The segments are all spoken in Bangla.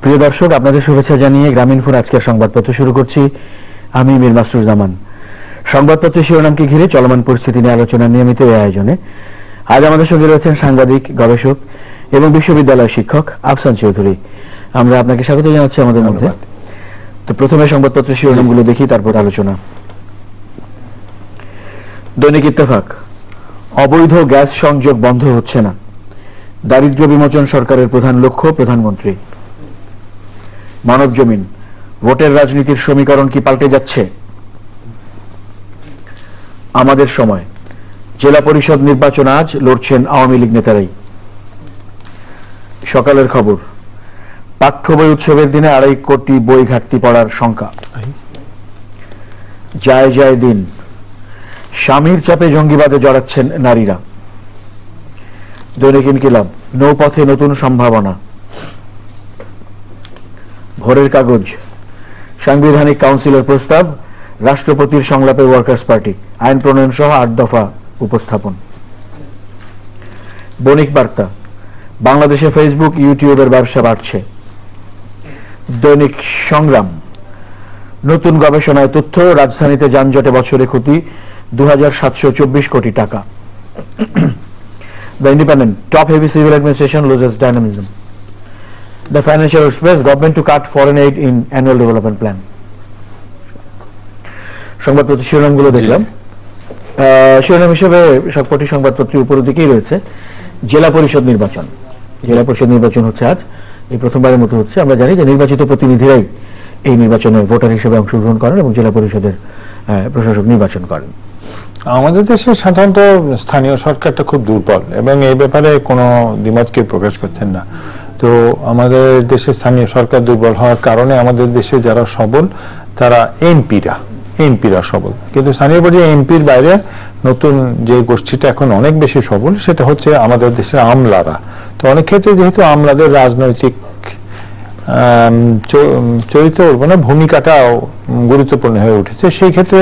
প্রিয় দর্শক, আপনাদের শুভেচ্ছা জানিয়ে গ্রামীণফোন আজকের সংবাদপত্র শুরু করছি। আমি মীর মাসরুর জামান। সংবাদপত্রের শিরোনামকে ঘিরে চলমান পরিস্থিতি নিয়ে আলোচনার নিয়মিত এই আয়োজনে আজ আমাদের সঙ্গে রয়েছেন সাংবাদিক, গবেষক এবং বিশ্ববিদ্যালয় শিক্ষক আফসান চৌধুরী। আমরা আপনাকে স্বাগত জানাচ্ছি আমাদের মধ্যে। তো প্রথমে সংবাদপত্রের শিরোনামগুলো দেখি, তারপর আলোচনা। দৈনিক ইত্তেফাক, অবৈধ গ্যাস সংযোগ বন্ধ হচ্ছে না, দারিদ্র্য বিমোচন সরকারের প্রধান লক্ষ্য প্রধানমন্ত্রী। মানব জমিন, ভোটের রাজনীতির সমীকরণ কি পাল্টে যাচ্ছে? আমাদের সময়, জেলা পরিষদ নির্বাচন আজ, লড়ছেন আওয়ামী লীগ নেতারাই। সকালের খবর, পাঠ্য বই উৎসবের দিনে 2.5 কোটি বই ঘাটতি পড়ার শঙ্কা। যায় যায় দিন, স্বামীর চাপে জঙ্গিবাদে জড়াচ্ছেন নারীরা। দৈনিক ইনকিলাব, নৌপথে নতুন সম্ভাবনা। ভোরের কাগজ, সাংবিধানিক কাউন্সিলের প্রস্তাব, রাষ্ট্রপতির সংলাপে ওয়ার্কার্স পার্টি, আইন প্রণয়ন সহ 8 দফা উপস্থাপন। বণিক বার্তা, বাংলাদেশে ফেসবুক, ইউটিউবের ব্যবসা বাড়ছে। দৈনিক সংগ্রাম, নতুন গবেষণায় তথ্য, রাজধানীতে যানজটে বছরে ক্ষতি 2724 কোটি টাকা। The independent, top heavy civil administration loses dynamism. The Financial Express, government to cut foreign aid in annual development plan. সংবাদপত্রের শিরোনামগুলো দেখলাম। শিরোনাম হিসেবে সবকটি সংবাদপত্রের উপরের দিকেই রয়েছে জেলা পরিষদ নির্বাচন। জেলা পরিষদ নির্বাচন হচ্ছে আজ, এই প্রথমবারের মতো হচ্ছে। আমরা জানি যে নির্বাচিত প্রতিনিধিরাই এই নির্বাচনে ভোটার হিসেবে অংশগ্রহণ করেন এবং জেলা পরিষদের প্রশাসক নির্বাচন করেন। আমাদের দেশে সাধারণত স্থানীয় সরকারটা খুব দুর্বল এবং এই ব্যাপারে কোনো দ্বিমত কেউ প্রকাশ করছেন না। তো আমাদের দেশে স্থানীয় সরকার দুর্বল হওয়ার কারণে আমাদের দেশে যারা সবল তারা এমপিরা সবল, কিন্তু স্থানীয় পর্যায়ে এমপির বাইরে নতুন যে গোষ্ঠীটা এখন অনেক বেশি সবল সেটা হচ্ছে আমাদের দেশের আমলারা। তো অনেক ক্ষেত্রে যেহেতু আমলাদের রাজনৈতিক চরিত্র মানে ভূমিকাটাও গুরুত্বপূর্ণ হয়ে উঠেছে, সেই ক্ষেত্রে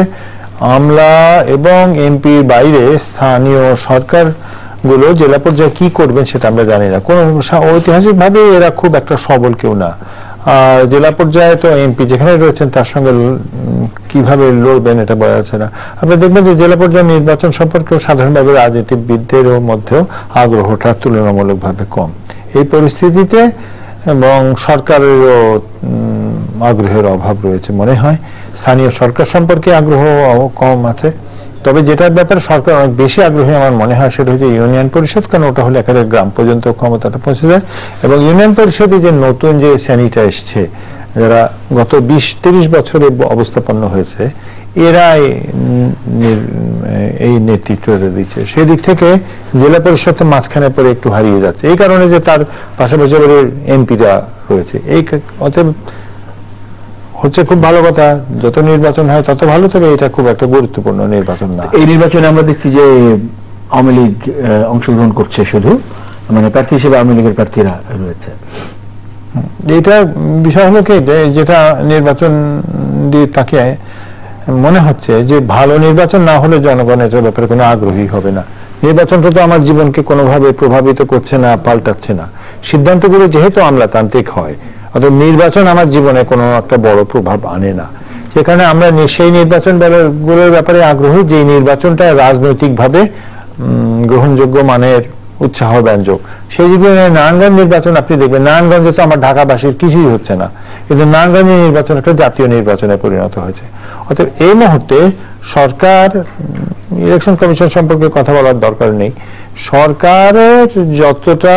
আমলা এবং এমপির বাইরে স্থানীয় সরকার গুলো জেলা পর্যায়ে কি করবেন সেটা আমরা জানি না। কোন ঐতিহাসিক ভাবে এরা খুব একটা সবল কেউ না। জেলা পর্যায়ে তো এমপি যেখানে রয়েছেন তার সঙ্গে কিভাবে লড়বেন এটা বলা যাচ্ছে না। আপনি দেখবেন যে জেলা পর্যায়ে নির্বাচন সম্পর্কেও সাধারণভাবে রাজনীতিবিদদেরও মধ্যেও আগ্রহটা তুলনামূলকভাবে কম। এই পরিস্থিতিতে এবং সরকারেরও আগ্রহের অভাব রয়েছে মনে হয়। স্থানীয় সরকার সম্পর্কে আগ্রহ কম আছে। তবে যেটার ব্যাপারে সরকার অনেক বেশি আগ্রহী আমার মনে হয় সেটা হচ্ছে ইউনিয়ন পরিষদ, কারণ ওটা হলে একেবারে গ্রাম পর্যন্ত ক্ষমতাটা পৌঁছে যায়। এবং ইউনিয়ন পরিষদে যে নতুন যে শ্রেণীটা এসছে, যারা গত 20-30 বছরে অবস্থাপন্ন হয়েছে, এরাই এই নেতৃত্বটা দিচ্ছে। সেই দিক থেকে জেলা পরিষদ মাঝখানে পরে একটু হারিয়ে যাচ্ছে, এই কারণে যে তার পাশাপাশি এমপিরা রয়েছে। এই অতএব হচ্ছে খুব ভালো কথা, যত নির্বাচন হয় তত ভালো, তবে এটা খুব একটা গুরুত্বপূর্ণ নির্বাচন না। এই নির্বাচনে আমরা দেখছি যে আওয়ামী লীগ অংশগ্রহণ করছে, শুধু মানে প্রার্থী হিসেবে আওয়ামী লীগের প্রার্থীরা রয়েছে। এটা বিষয় হলো কি, যেটা নির্বাচন দিয়ে তাকে মনে হচ্ছে যে ভালো নির্বাচন না হলে জনগণ এটার ব্যাপারে কোনো আগ্রহী হবে না। নির্বাচনটা তো আমার জীবনকে কোনোভাবে প্রভাবিত করছে না, পাল্টাচ্ছে না। সিদ্ধান্তগুলো যেহেতু আমলাতান্ত্রিক হয়, অর্থাৎ নির্বাচন আমার জীবনে কোনো একটা বড় প্রভাব আনে না। সেখানে আমরা সেই নির্বাচনগুলোর ব্যাপারে আগ্রহী যে নির্বাচনটা রাজনৈতিকভাবে গ্রহণযোগ্য মানের উৎসাহ ব্যঞ্জক। সেই জীবনে নারায়ণগঞ্জ নির্বাচন আপনি দেখবেন, নারায়ণগঞ্জে তো আমার ঢাকাবাসীর কিছুই হচ্ছে না, কিন্তু নারায়ণগঞ্জের নির্বাচন একটা জাতীয় নির্বাচনে পরিণত হয়েছে। অতএব এই মুহূর্তে সরকার, ইলেকশন কমিশন সম্পর্কে কথা বলার দরকার নেই, সরকারের যতটা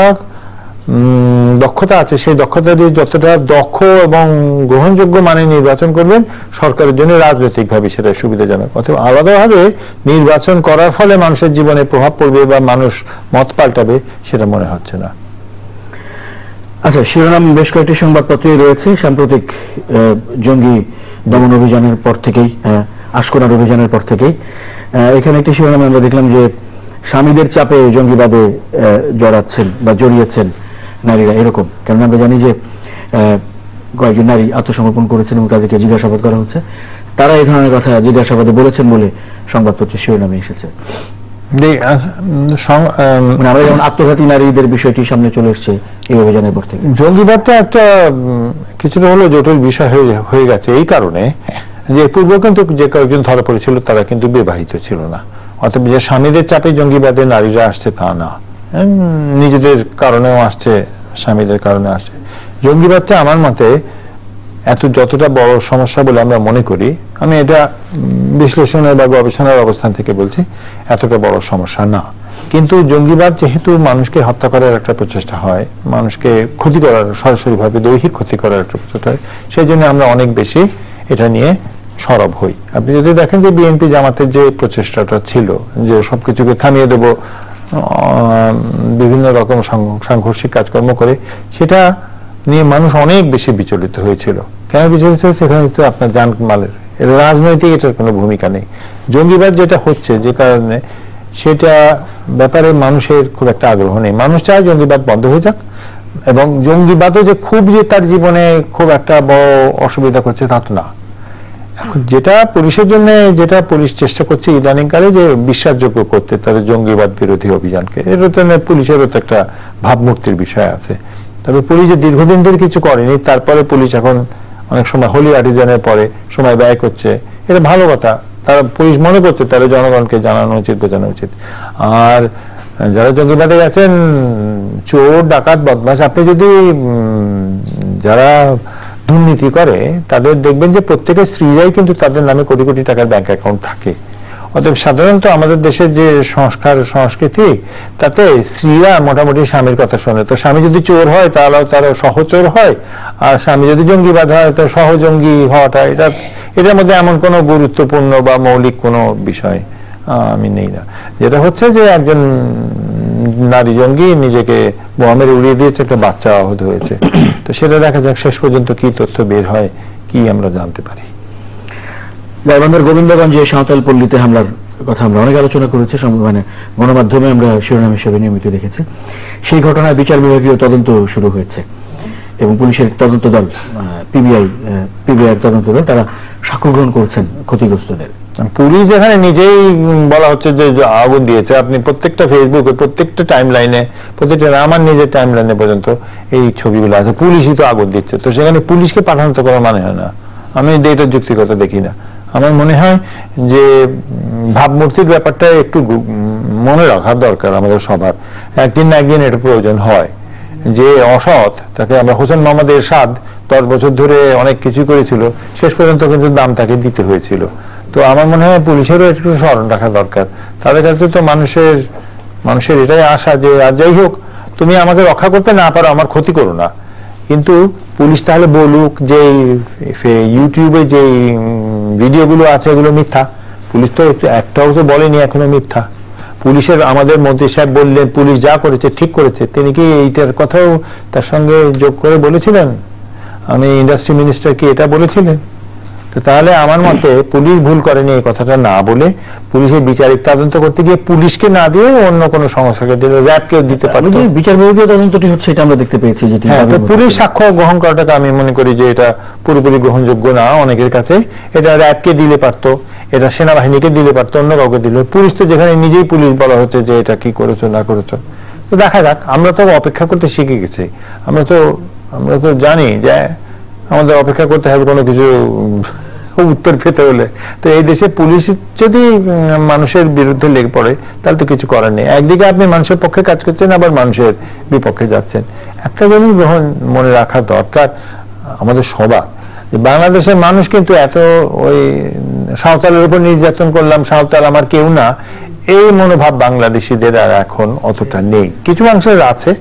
দক্ষতা আছে সেই দক্ষতা দিয়ে যতটা দক্ষ এবং গ্রহণযোগ্য মানে নির্বাচন করবেন, সরকারের জন্য রাজনৈতিকভাবে সেটা সুবিধাজনক। অথবা আলাদাভাবে নির্বাচন করার ফলে মানুষের জীবনে প্রভাব পড়বে বা মানুষ মত পাল্টাবে সেটা মনে হচ্ছে না। আচ্ছা, শিরোনাম বেশ কয়েকটি সংবাদপত্রে রয়েছে। সাম্প্রতিক জঙ্গি দমন অভিযানের পর থেকেই, আশকোনার অভিযানের পর থেকেই এখানে একটি শিরোনামে আমরা দেখলাম যে স্বামীদের চাপে জঙ্গিবাদে জড়াচ্ছেন বা জড়িয়েছেন নারীরা, এরকম। কারণ আমরা জানি যে কয়েকজন নারী আত্মসমর্পণ করেছেন এবং তাদেরকে জিজ্ঞাসাবাদ করা হচ্ছে। তারা এই ধরনের কথা জিজ্ঞাসাবাদে বলেছেন বলে সংবাদপত্রের শিরোনামে এসেছে। মানে আমরা যেমন আত্মঘাতী নারীদের বিষয়টি সামনে চলে এসছে এই অভিযানের পর থেকে। জঙ্গিবাদটা একটা কিছুটা হলো জটিল বিষয় হয়ে গেছে এই কারণে যে পূর্বে কিন্তু যে কয়েকজন ধরা পড়েছিল তারা কিন্তু বিবাহিত ছিল না, অতএব যে স্বামীদের চাপে জঙ্গিবাদে নারীরা আসছে তা না, নিজেদের কারণেও আসছে, স্বামীদের কারণে আসছে। জঙ্গিবাদটা আমার মতে যতটা বড় সমস্যা বলে আমরা মনে করি, আমি এটা বিশ্লেষণের বা গবেষণার অবস্থান থেকে বলছি, এতটা বড় সমস্যা না। কিন্তু জঙ্গিবাদ যেহেতু মানুষকে হত্যা করার একটা প্রচেষ্টা হয়, মানুষকে ক্ষতি করার, সরাসরিভাবে দৈহিক ক্ষতি করার একটা প্রচেষ্টা হয়, সেই জন্য আমরা অনেক বেশি এটা নিয়ে সরব হই। আপনি যদি দেখেন যে বিএনপি জামাতের যে প্রচেষ্টাটা ছিল যে সবকিছুকে থামিয়ে দেব, বিভিন্ন রকম সাংঘর্ষিক কাজকর্ম করে, সেটা নিয়ে মানুষ অনেক বেশি বিচলিত হয়েছিল। কেন বিচলিত হয়েছে? এখানে তো আপনার জানমালের, রাজনৈতিক এটার কোনো ভূমিকা নেই। জঙ্গিবাদ যেটা হচ্ছে যে কারণে, সেটা ব্যাপারে মানুষের খুব একটা আগ্রহ নেই। মানুষ চায় জঙ্গিবাদ বন্ধ হয়ে যাক, এবং জঙ্গিবাদও যে খুব যে তার জীবনে খুব একটা বড় অসুবিধা করছে তা তো না। এখন যেটা পুলিশের জন্য, যেটা পুলিশ চেষ্টা করছে ইদানিংকালে যে বিশ্বাসযোগ্য করতে তাদের জঙ্গিবাদ বিরোধী অভিযানকে, এটা তো পুলিশেরও তো একটা ভাবমূর্তির বিষয় আছে। তবে পুলিশ যে দীর্ঘদিন ধরে কিছু করেনি, তারপরে পুলিশ এখন অনেক সময় হোলি আর্টিজানের পরে সময় ব্যয় করছে, এটা ভালো কথা। তারা পুলিশ মনে করছে তারা জনগণকে জানানো উচিত, বোঝানো উচিত। আর যারা জঙ্গিবাদে গেছেন, চোর ডাকাত বদমাশ, আপনি যদি যারা দুর্নীতি করে তাদের দেখবেন যে প্রত্যেকের স্ত্রীরাই কিন্তু তাদের নামে কোটি কোটি টাকার ব্যাংক অ্যাকাউন্ট থাকে। অতএব সাধারণত আমাদের দেশের যে সংস্কৃতি, তাতে স্ত্রীরা মোটামুটি স্বামীর কথা শোনে। তো স্বামী যদি চোর হয় তাহলে তার সহচোর হয়, আর স্বামী যদি জঙ্গিবাদ হয় তো সহজঙ্গি হওয়াটা, এটার মধ্যে এমন কোনো গুরুত্বপূর্ণ বা মৌলিক কোনো বিষয় আমি নেই না। যেটা হচ্ছে যে একজন নারী জঙ্গি নিজেকে বোমা উড়িয়ে দিয়েছে, একটা বাচ্চা আহত হয়েছে। তো সেটা দেখা যাক শেষ পর্যন্ত কি তথ্য বের হয়, কি আমরা জানতে পারি। গাইবান্ধার গোবিন্দগঞ্জে সাঁওতাল পল্লীতে হামলার কথা আমরা অনেক আলোচনা করেছি, মানে গণমাধ্যমে আমরা শিরোনাম হিসেবে নিয়মিত দেখেছি। সেই ঘটনায় বিচার বিভাগীয় তদন্ত শুরু হয়েছে এবং পুলিশের তদন্ত দল পিবিআই তদন্ত দল তারা সাক্ষ্য গ্রহণ করছেন ক্ষতিগ্রস্তদের। পুলিশ এখানে নিজেই বলা হচ্ছে যে আগুন দিয়েছে। আপনি প্রত্যেকটা ফেসবুকে, প্রত্যেকটা টাইম লাইনে, প্রত্যেকটা, আমার নিজের টাইম লাইনে পর্যন্ত এই ছবিগুলো আছে, পুলিশই তো আগুন দিচ্ছে। তো সেখানে পুলিশকে পাঠানো তো কোনো মানে হয় না। আমি এটার যুক্তিকতা দেখি না। আমার মনে হয় যে ভাবমূর্তির ব্যাপারটা একটু মনে রাখার দরকার আমাদের সবার। একদিন না একদিন এটা প্রয়োজন হয়। যে অসৎ, তাকে আমরা হোসেন মোহাম্মদ এরশাদ 10 বছর ধরে অনেক কিছু করেছিল, শেষ পর্যন্ত কিন্তু দাম তাকে দিতে হয়েছিল। তো আমার মনে হয় পুলিশেরও একটু স্মরণ রাখা দরকার। তাদের কাছে তো মানুষের এটাই আশা যে আর যাই হোক, তুমি আমাকে রক্ষা করতে না পারো, আমার ক্ষতি করো না। কিন্তু পুলিশ তাহলে বলুক যে ইউটিউবে যে ভিডিওগুলো আছে এগুলো মিথ্যা। পুলিশ তো একটাও তো বলেনি এখনো মিথ্যা। পুলিশের আমাদের মন্ত্রী সাহেব বললেন পুলিশ যা করেছে ঠিক করেছে। তিনি কি এইটার কথাও তার সঙ্গে যোগ করে বলেছিলেন? আমি ইন্ডাস্ট্রি মিনিস্টার কি এটা বলেছিলেন? তো তাহলে আমার মতে পুলিশ ভুল করেনি এই কথাটা না বলে, পুলিশের বিচারিক তদন্ত করতে গিয়ে পুলিশকে না দিয়ে অন্য কোনো সংস্থাকে দিলে, র্যাবকে দিতে পারত। বিচার বিভাগীয় তদন্তটি হচ্ছে, এটা আমরা দেখতে পেয়েছি। যেটি পুলিশ সাক্ষ্য গ্রহণ করাটাকে আমি মনে করি যে এটা পুরোপুরি গ্রহণযোগ্য না অনেকের কাছে। এটা র্যাবকে দিলে পারতো, এটা সেনাবাহিনীকে দিলে পারতো, অন্য কাউকে দিলে। পুলিশ তো যেখানে নিজেই পুলিশ বলা হচ্ছে যে এটা কি করেছো না করেছো, তো দেখা যাক। আমরা তো অপেক্ষা করতে শিখে গেছি। আমরা তো জানি যে আমাদের অপেক্ষা করতে হবে কোনো কিছু উত্তর পেতে হলে। তো এই দেশে পুলিশ যদি মানুষের বিরুদ্ধে লেগে পড়ে তাহলে তো কিছু করার নেই। একদিকে আপনি মানুষের পক্ষে কাজ করছেন, আবার মানুষের বিপক্ষে যাচ্ছেন। একটা জিনিস মনে রাখা দরকার আমাদের সবার, বাংলাদেশের মানুষ কিন্তু এত ওই সাঁওতালের উপর নির্যাতন করলাম, সাঁওতাল আমার কেউ না, এই মনোভাব বাংলাদেশিদের আর এখন অতটা নেই। কিছু মানুষের আছে,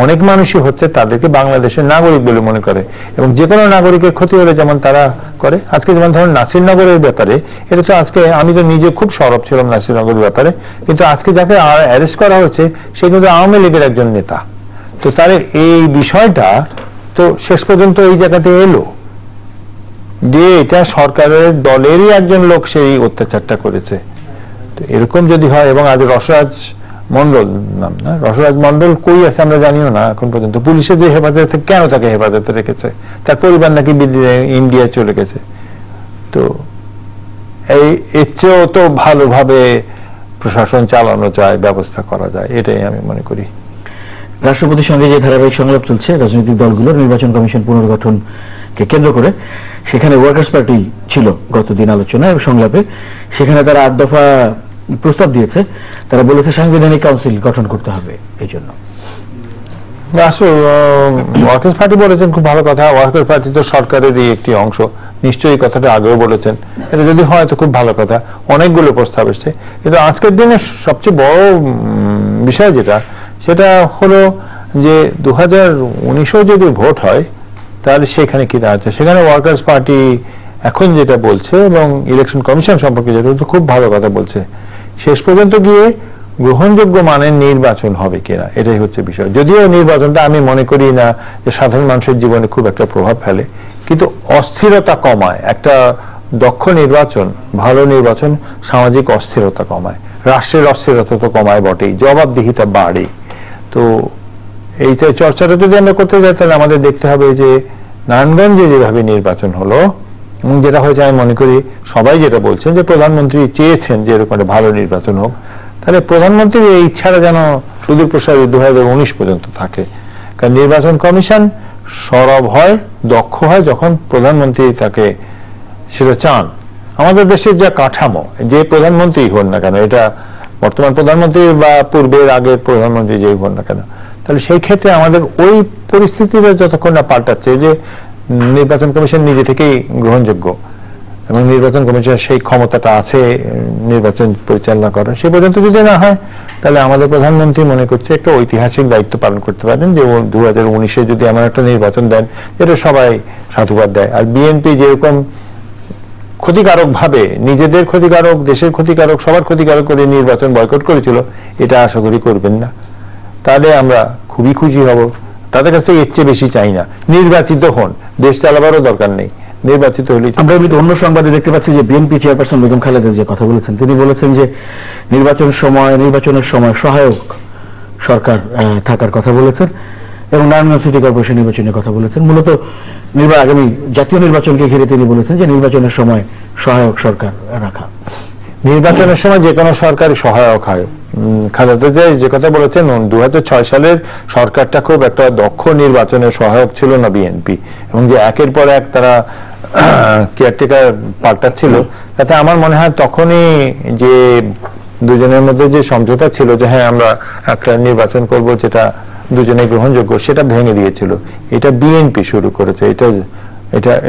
অনেক মানুষই হচ্ছে তাদেরকে বাংলাদেশের নাগরিক বলে মনে করে, এবং যে কোনো নাগরিকের ক্ষতি হলে যেমন তারা করে। আজকে যেমন ধরুন নাসিরনগরের ব্যাপারে, এটা তো আজকে আমি তো নিজে খুব সরব ছিলাম নাসিরনগরের ব্যাপারে, কিন্তু আজকে যাকে অ্যারেস্ট করা হয়েছে সে কিন্তু আওয়ামী লীগের একজন নেতা। তো তাহলে এই বিষয়টা তো শেষ পর্যন্ত এই জায়গাতে এলো যে এটা সরকারের দলেরই একজন লোক সেই অত্যাচারটা করেছে। তো এরকম যদি হয়, এবং আজ রসরাজ মন্ডল নাম না, রসরাজ মন্ডল কই আছে আমরা জানিও না এখন পর্যন্ত। পুলিশের যে হেফাজতে, কেন তাকে হেফাজতে রেখেছে? তার পরিবার নাকি ইন্ডিয়া চলে গেছে। তো এর চেয়েও তো ভালোভাবে প্রশাসন চালানো যায়, ব্যবস্থা করা যায়, এটাই আমি মনে করি। রাষ্ট্রপতির সঙ্গে যে ধারাবাহিক সংলাপ চলছে রাজনৈতিক দলগুলোর নির্বাচন কমিশন পুনর্গঠনকে কেন্দ্র করে, সেখানে ওয়ার্কার্স পার্টি ছিল গতদিন আলোচনা এবং সংলাপে। সেখানে তারা 8 দফা প্রস্তাব দিয়েছে। তারা বলেছে সাংবিধানিক কাউন্সিল গঠন করতে হবে। এই জন্য ওয়ার্কার্স পার্টি বলেছেন, খুব ভালো কথা। ওয়ার্কার্স পার্টি তো সরকারেরই একটি অংশ, নিশ্চয়ই কথাটা আগেও বলেছেন। এটা যদি হয় তো খুব ভালো কথা। অনেকগুলো প্রস্তাব এসছে, কিন্তু আজকের দিনে সবচেয়ে বড় বিষয় যেটা, সেটা হলো যে 2019 যদি ভোট হয় তাহলে সেখানে কি দাঁড়াচ্ছে। সেখানে ওয়ার্কার্স পার্টি এখন যেটা বলছে এবং ইলেকশন কমিশন সম্পর্কে যেটা খুব ভালো কথা বলছে, শেষ পর্যন্ত গিয়ে গ্রহণযোগ্য মানের নির্বাচন হবে কিনা, এটাই হচ্ছে বিষয়। যদিও নির্বাচনটা আমি মনে করি না যে সাধারণ মানুষের জীবনে খুব একটা প্রভাব ফেলে, কিন্তু অস্থিরতা কমায়। একটা দক্ষ নির্বাচন, ভালো নির্বাচন সামাজিক অস্থিরতা কমায়, রাষ্ট্রের অস্থিরতা তো কমায় বটেই, জবাবদিহিতা বাড়ে। তো এইটা চর্চাটা যদি আমরা করতে যাই তাহলে আমাদের দেখতে হবে যে নারায়ণগঞ্জে যেভাবে নির্বাচন হলো এবং যেটা হয়েছে, আমি মনে করি সবাই যেটা বলছেন যে প্রধানমন্ত্রী চেয়েছেন যে এরকম একটা ভালো নির্বাচন হোক, তাহলে প্রধানমন্ত্রীর এই ইচ্ছাটা যেন সুদূর প্রসারী 2019 পর্যন্ত থাকে। কারণ নির্বাচন কমিশন সরব হয়, দক্ষ হয় যখন প্রধানমন্ত্রী তাকে সেটা চান। আমাদের দেশের যা কাঠামো, যে প্রধানমন্ত্রী হন না কেন, এটা বর্তমান প্রধানমন্ত্রী বা পূর্বের আগের প্রধানমন্ত্রী যেই হন না কেন, তাহলে সেই ক্ষেত্রে আমাদের ওই পরিস্থিতিটা যতক্ষণ না পাল্টাচ্ছে যে নির্বাচন কমিশন নিজে থেকেই গ্রহণযোগ্য এবং নির্বাচন কমিশনের সেই ক্ষমতাটা আছে নির্বাচন পরিচালনা করার, সে পর্যন্ত যদি না হয় তাহলে আমাদের প্রধানমন্ত্রী মনে করছে একটা ঐতিহাসিক দায়িত্ব পালন করতে পারেন যে 2019-এ যদি এমন একটা নির্বাচন দেন যেটা সবাই সাধুবাদ দেয়। আর বিএনপি যেরকম ক্ষতিকারক ভাবে, নিজেদের ক্ষতিকারক, দেশের ক্ষতিকারক, সবার ক্ষতিকারক করে নির্বাচন বয়কট করেছিল, এটা আশা করি করবেন না। তাহলে আমরা খুবই খুশি হব। তাদের কাছে এর চেয়ে বেশি চাই না। নির্বাচিত হন, দেশ চালাবারও দরকার নেই, নির্বাচিত হলেই। আমরা এমনিতে অন্য সংবাদে দেখতে পাচ্ছি যে বিএনপি চেয়ারপারসন বেগম খালেদা যে কথা বলেছেন, তিনি বলেছেন যে নির্বাচনের সময় সহায়ক সরকার থাকার কথা বলেছেন এবং নারায়ণগঞ্জ সিটি কর্পোরেশন নির্বাচনের কথা বলেছেন। মূলত আগামী জাতীয় নির্বাচনকে ঘিরে তিনি বলেছেন যে নির্বাচনের সময় সহায়ক সরকার রাখা। নির্বাচনের সময় যে কোনো সরকারই সহায়ক হয়। খালেদা জিয়া যে কথা বলেছেন, 2006 সালের সরকারটা খুব একটা দক্ষ নির্বাচনের সহায়ক ছিল না বিএনপি, এবং যে একের পর এক তারা কেয়ারটেকার পাল্টাচ্ছিল, তাতে আমার মনে হয় তখনই যে দুজনের মধ্যে যে সমঝোতা ছিল যে হ্যাঁ আমরা একটা নির্বাচন করব যেটা দুজনে গ্রহণযোগ্য, সেটা ভেঙে দিয়েছিল। এটা বিএনপি শুরু করেছে,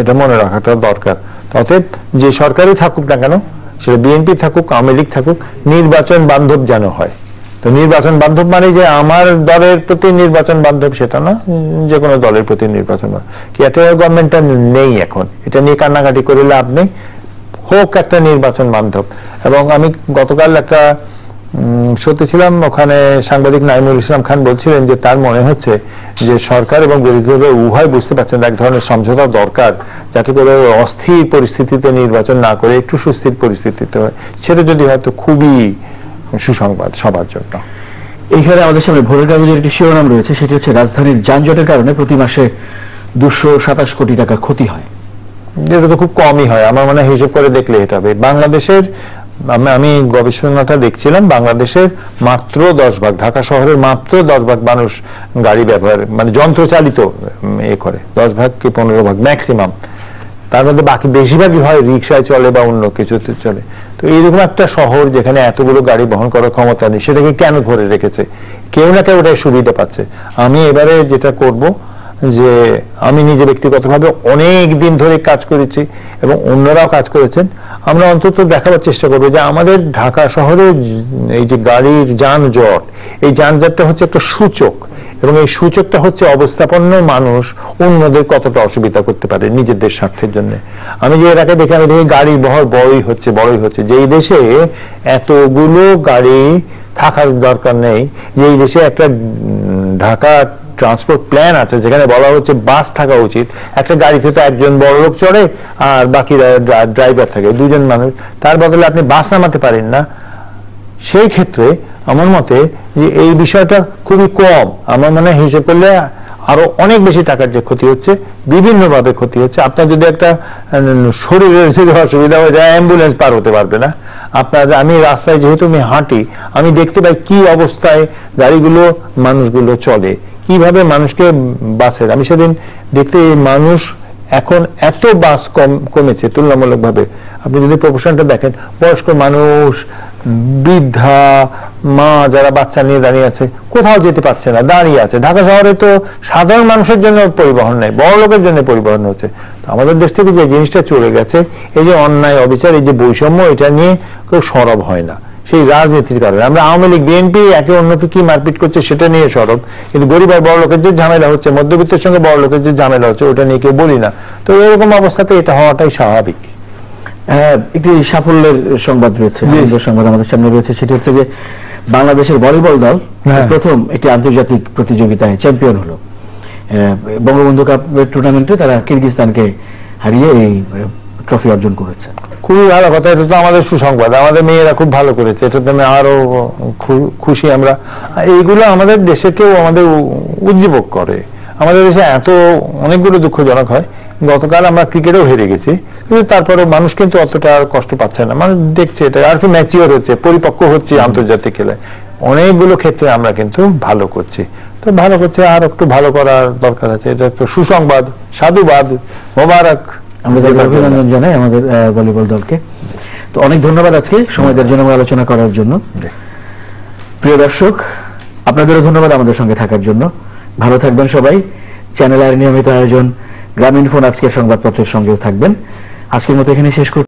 এটা মনে রাখাটা দরকার। অতএব যে সরকারই থাকুক না কেন, সেটা বিএনপি থাকুক, আওয়ামী লীগ থাকুক, নির্বাচন বান্ধব যেন হয়। তো নির্বাচন বান্ধব মানে যে আমার দলের প্রতি নির্বাচন বান্ধব সেটা না, যে কোনো দলের প্রতি নির্বাচন। কেয়ারটেকার গভর্নমেন্টটা নেই এখন, এটা নিয়ে কান্নাকাটি করে লাভ নেই, হোক একটা নির্বাচন বান্ধব। এবং আমি গতকাল একটা সত্যি ছিলাম, ওখানে সাংবাদিক নাইমুল ইসলাম খান বলছিলেন যে তার মনে হচ্ছে যে সরকার এবং বিরোধী দল উভয় বুঝতে পারছেন এক ধরনের সমঝোতা দরকার, যাতে করে অস্থির পরিস্থিতিতে নির্বাচন না করে একটু সুস্থির পরিস্থিতিতে হয়। সেটা যদি হয়তো খুবই সুসংবাদ সবার জন্য। এইখানে আমাদের সামনে ভোরের কাগজের একটি শিরোনাম রয়েছে, সেটি হচ্ছে রাজধানীর যানজটের কারণে প্রতি মাসে 227 কোটি টাকা ক্ষতি হয়। এটা তো খুব কমই হয় আমার মনে হয়, হিসেব করে দেখলে এটা হবে। বাংলাদেশের, আমি গবেষণাটা দেখছিলাম, বাংলাদেশের মাত্র 10 ভাগ, ঢাকা শহরের মাত্র 10 ভাগ মানুষ গাড়ি ব্যবহার মানে যন্ত্রচালিত করে, 10 ভাগ কি 15 ভাগ ম্যাক্সিমাম। তার মধ্যে বাকি বেশিরভাগই হয় রিক্সায় চলে বা অন্য কিছুতে চলে। তো এইরকম একটা শহর যেখানে এতগুলো গাড়ি বহন করার ক্ষমতা নেই, সেটাকে কেন ভরে রেখেছে? কেউ না কেউ ওটাই সুবিধা পাচ্ছে। আমি এবারে যেটা করব, যে আমি নিজে ব্যক্তিগতভাবে অনেক দিন ধরে কাজ করেছি এবং অন্যরাও কাজ করেছেন, আমরা অন্তত দেখাবার চেষ্টা করবো যে আমাদের ঢাকা শহরে এই যে গাড়ির যানজট, এই যানজটটা হচ্ছে একটা সূচক, এবং এই সূচকটা হচ্ছে অবস্থাপন্ন মানুষ অন্যদের কতটা অসুবিধা করতে পারে নিজেদের স্বার্থের জন্য। আমি যে এর আগে দেখি, আমি দেখি গাড়ির বহর বড়ই হচ্ছে। যেই দেশে এতগুলো গাড়ি থাকার দরকার নেই, যেই দেশে একটা ঢাকা ট্রান্সপোর্ট প্ল্যান আছে যেখানে বলা হচ্ছে বাস থাকা উচিত, একটা গাড়িতে তো একজন বড় লোক চড়ে আর বাকিরা ড্রাইভার থাকে, দুজন মানুষ, তার বদলে আপনি বাস নামাতে পারেন না। সেই ক্ষেত্রে আমার মতে যে এই বিষয়টা খুবই কম, আমার মনে হিসেব করলে আরো অনেক বেশি টাকার যে ক্ষতি হচ্ছে, বিভিন্নভাবে ক্ষতি হচ্ছে। আপনার যদি একটা শরীরের যদি অসুবিধা হয়ে যায়, অ্যাম্বুলেন্স পার হতে পারবে না আপনার। আমি রাস্তায় যেহেতু আমি হাঁটি, আমি দেখতে পাই কি অবস্থায় গাড়িগুলো মানুষগুলো চলে, কিভাবে মানুষকে বাসের। আমি সেদিন দেখতে মানুষ এখন এত বাস কমেছে তুলনামূলকভাবে। আপনি যদি প্রপোর্শনটা দেখেন, বয়স্ক মানুষ, বৃদ্ধা মা যারা বাচ্চা নিয়ে দাঁড়িয়ে আছে, কোথাও যেতে পারছে না, দাঁড়িয়ে আছে। ঢাকা শহরে তো সাধারণ মানুষের জন্য পরিবহন নেই, বড় লোকের জন্য পরিবহন হচ্ছে। তো আমাদের দেশ থেকে যে জিনিসটা চলে গেছে, এই যে অন্যায় অবিচার, এই যে বৈষম্য, এটা নিয়ে কেউ সরব হয় না। সেই রাজনীতির কারণে আমরা আওয়ামী লীগ বিএনপি একে অন্যকে কি মারপিট করছে সেটা নিয়ে সরব, কিন্তু গরিব আর বড় লোকের যে ঝামেলা হচ্ছে, মধ্যবিত্তের সঙ্গে বড় লোকের যে ঝামেলা হচ্ছে, ওটা নিয়ে কেউ বলি না। তো এরকম অবস্থাতে এটা হওয়াটাই স্বাভাবিক। একটি সাফল্যের সংবাদ রয়েছে, আনন্দের সংবাদ আমাদের সামনে রয়েছে। সেটি হচ্ছে যে বাংলাদেশের ভলিবল দল প্রথম একটি আন্তর্জাতিক প্রতিযোগিতায় চ্যাম্পিয়ন হলো। বঙ্গবন্ধু কাপ টুর্নামেন্টে তারা কিরগিজস্তানকে হারিয়ে এই ট্রফি অর্জন করেছে। খুবই ভালো কথা, এটা তো আমাদের সুসংবাদ। আমাদের মেয়েরা খুব ভালো করেছে, এটাতে আমি আরো খুশি আমরা। এইগুলো আমাদের দেশকেও আমাদের উজ্জীবক করে। আমাদের দেশে এত অনেকগুলো দুঃখজনক হয়। গতকাল আমরা ক্রিকেটেও হেরে গেছি, কিন্তু তারপরে মানুষ কিন্তু অতটা কষ্ট পাচ্ছে না। মানুষ দেখছে এটা আর একটু ম্যাচিওর হচ্ছে, পরিপক্ক হচ্ছে আন্তর্জাতিক খেলে। অনেকগুলো ক্ষেত্রে আমরা কিন্তু ভালো করছি। তো ভালো করছে, আর একটু ভালো করার দরকার আছে। এটা একটু সুসংবাদ, সাধুবাদ, মোবারক। আমরা অভিনন্দন জানাই আমাদের ভলিবল দলকে। তো অনেক ধন্যবাদ আজকে সময় দেওয়ার জন্য, আলোচনা করার জন্য। প্রিয় দর্শক, আপনাদেরও ধন্যবাদ আমাদের সঙ্গে থাকার জন্য। ভালো থাকবেন সবাই। চ্যানেল আর নিয়মিত আয়োজন গ্রামীণ ফোন আজকের সংবাদপত্রের সঙ্গেও থাকবেন। আজকের মতো এখানে শেষ করছি।